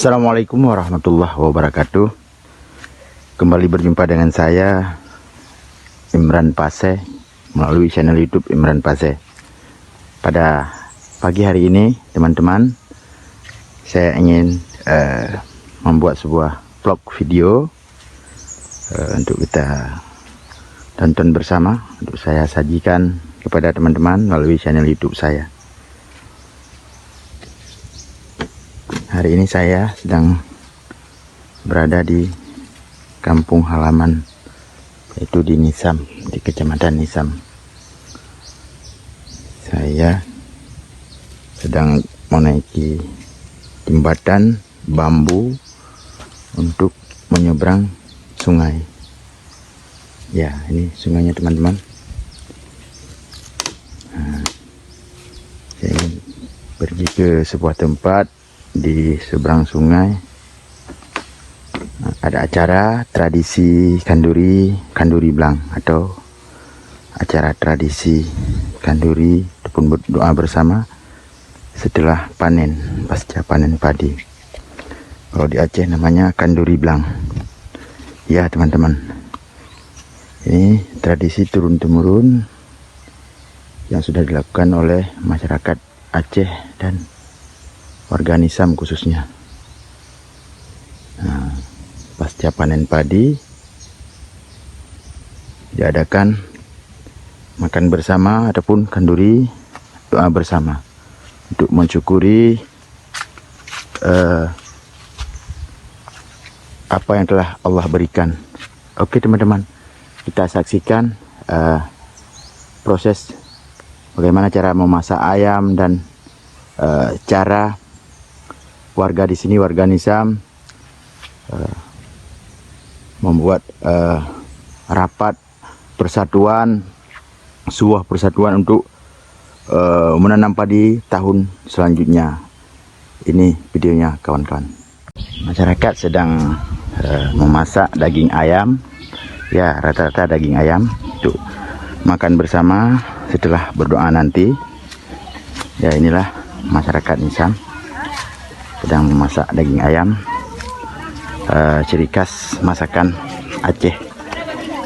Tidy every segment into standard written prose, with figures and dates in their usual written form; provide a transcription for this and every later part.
Assalamualaikum warahmatullahi wabarakatuh. Kembali berjumpa dengan saya Imran Pase melalui channel YouTube Imran Pase. Pada pagi hari ini teman-teman, saya ingin membuat sebuah vlog video untuk kita tonton bersama, untuk saya sajikan kepada teman-teman melalui channel YouTube saya. Hari ini saya sedang berada di kampung halaman, yaitu di Nisam, di Kecamatan Nisam. Saya sedang menaiki jembatan bambu untuk menyeberang sungai. Ya, ini sungainya teman-teman. Saya ingin pergi ke sebuah tempat di seberang sungai. Ada acara tradisi Kanduri Blang, atau acara tradisi Kanduri ataupun berdoa bersama setelah panen, pasca panen padi. Kalau di Aceh namanya Kanduri Blang. Ya teman-teman, ini tradisi turun-temurun yang sudah dilakukan oleh masyarakat Aceh dan warga Nisam khususnya. Pasca panen padi diadakan makan bersama ataupun kanduri, doa bersama untuk mensyukuri apa yang telah Allah berikan. Oke teman-teman, kita saksikan proses bagaimana cara memasak ayam dan cara warga di sini, warga Nisam, membuat rapat persatuan, sebuah persatuan untuk menanam padi tahun selanjutnya. Ini videonya kawan-kawan. Masyarakat sedang memasak daging ayam, ya rata-rata daging ayam untuk makan bersama setelah berdoa nanti. Ya, inilah masyarakat Nisam sedang memasak daging ayam, ciri khas masakan Aceh.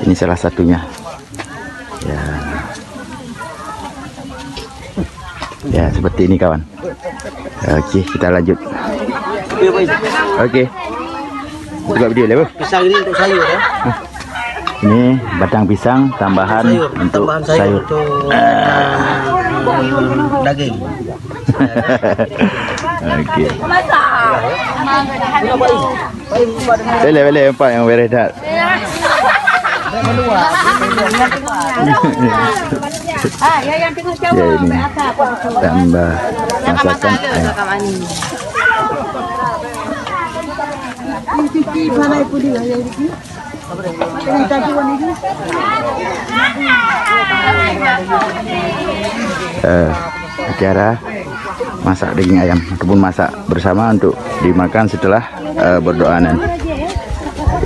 Ini salah satunya. Ya seperti ini kawan. Oke, kita lanjut. Oke, buka video lepas. Pisang ini untuk sayur ya. Ini batang pisang tambahan untuk sayur. Untuk daging. Oke. Boleh empat yang beres dah. Ya, ini tambah masakan ayam. Acara masak daging ayam ataupun masak bersama untuk dimakan setelah berdoa nanti.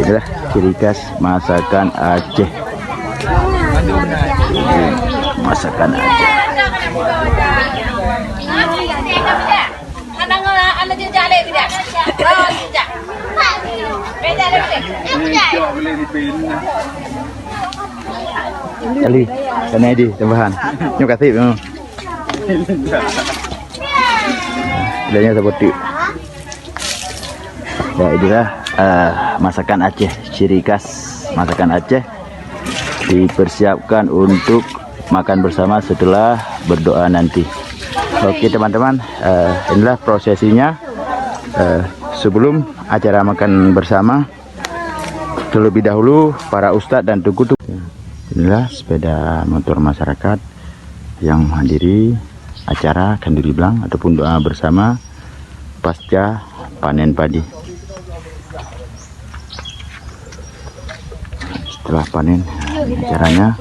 Itulah ciri khas masakan Aceh. Masakan Aceh. Kali, sana di tambahan. Nyok kasih memang. Bilangnya seperti. Ya itulah masakan Aceh, ciri khas masakan Aceh, dipersiapkan untuk makan bersama setelah berdoa nanti. Oke teman-teman, inilah prosesinya sebelum acara makan bersama. Terlebih dahulu para ustadz dan tuku-tuku. Inilah sepeda motor masyarakat yang menghadiri acara Kanduri Blang ataupun doa bersama pasca panen padi. Setelah panen acaranya.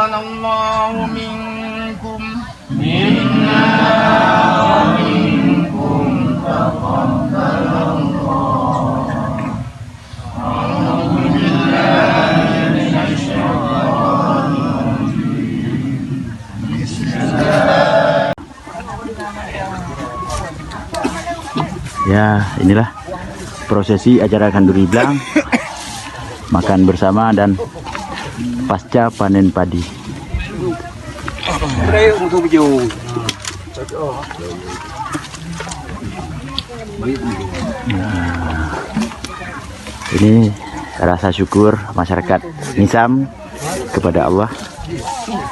taqabbalallahu minkum Ya, inilah prosesi acara Kanduri Blang, makan bersama dan pasca panen padi. Nah, ini rasa syukur masyarakat Nisam kepada Allah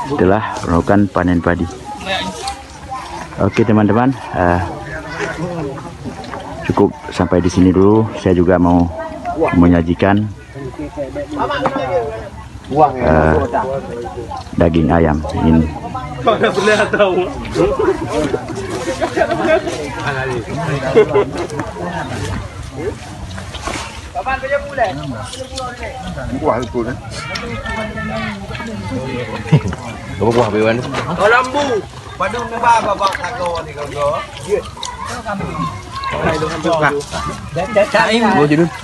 setelah melakukan panen padi. Oke teman-teman, cukup sampai di sini dulu. Saya juga mau menyajikan daging ayam ini.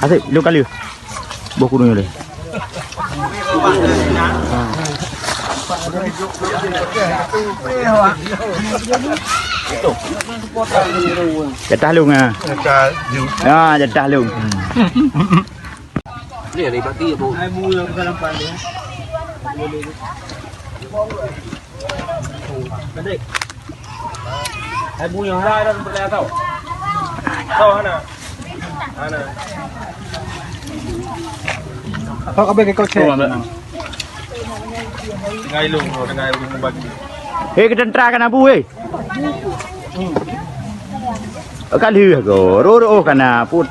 Asik, lu kali. Boku dulu. Jatah lung ah. Ah, jatah lung. Ni ada bati tu. Ai bu yang dalam pandai. Pendek. Ai bu yang rai dan berdaya tau. Tau ana. Ana. Kau kabeh ke kau cek. Ngai lung, ngai lung bagi. Hei, kedentra kan abu hei. Kali go, ro kana put.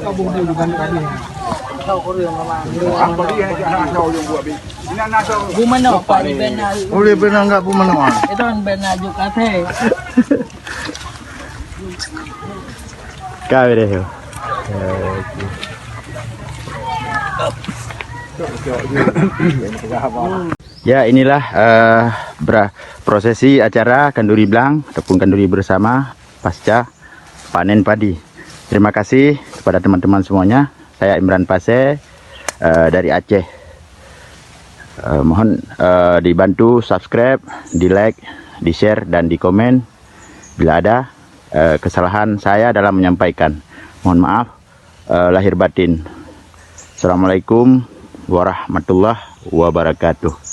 Kau bu dia bukan kali. Kau orang lama. Apa dia anak kau yang buat bi. Ini anak kau. Bu mana Pak di Benal. Boleh benar enggak bu mana? Itu kan Benal juga teh. Kau deh. Ya, inilah prosesi acara Kanduri Blang ataupun Kanduri bersama pasca panen padi. Terima kasih kepada teman-teman semuanya. Saya Imran Pase dari Aceh. Mohon dibantu subscribe, di like, di share dan di komen bila ada kesalahan saya dalam menyampaikan. Mohon maaf lahir batin. Assalamualaikum warahmatullahi wabarakatuh.